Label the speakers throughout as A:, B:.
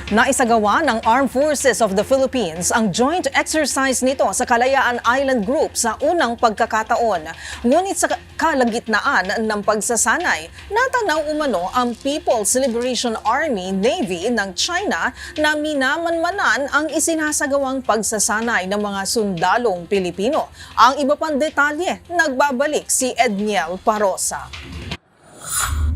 A: Naisagawa ng Armed Forces of the Philippines ang joint exercise nito sa Kalayaan Island Group sa unang pagkakataon. Ngunit sa kalagitnaan ng pagsasanay, natanaw umano ang People's Liberation Army Navy ng China na minamanmanan ang isinasagawang pagsasanay ng mga sundalong Pilipino. Ang iba pang detalye, nagbabalik si Edniel Parosa.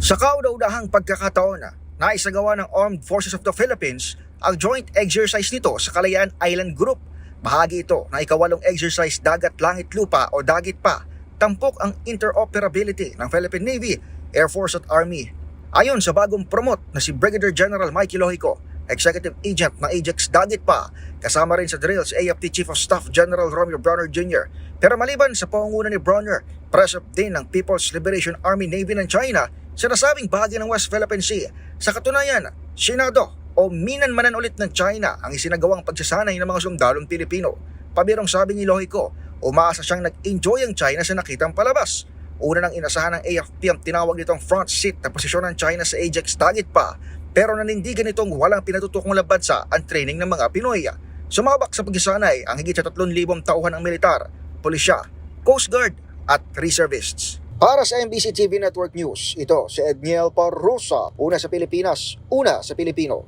B: Sa kauna-unahang pagkakataon, naisagawa ng Armed Forces of the Philippines ang joint exercise nito sa Kalayaan Island Group. Bahagi ito na ikawalong exercise dagat-langit-lupa o dagit pa. Tampok ang interoperability ng Philippine Navy, Air Force at Army. Ayon sa bagong promote na si Brigadier General Mikey Lohico, Executive Agent ng Ajax Dagit pa, kasama rin sa drill si AFP Chief of Staff General Romeo Bronner Jr. Pero maliban sa pangunguna ni Bronner, present din ng People's Liberation Army Navy ng China sa nasabing bahagi ng West Philippine Sea. Sa katunayan, sinado o minanmanan ulit ng China ang isinagawang pagsasanay ng mga sundalong Pilipino. Pabirong sabi ni Lohico, umaasa siyang nag-enjoy ang China sa nakitang palabas. Una nang inasahan ng AFP ang tinawag nitong front seat na posisyon ng China sa Ajax Dagit pa, pero nanindigan itong walang pinatutukong labansa ang training ng mga Pinoy. Sumabak sa pagsasanay ang higit sa 3,000 tauhan ng militar, pulisya, Coast Guard at reservists. Para sa MBC TV Network News, ito si Edniel Parosa, una sa Pilipinas, una sa Pilipino.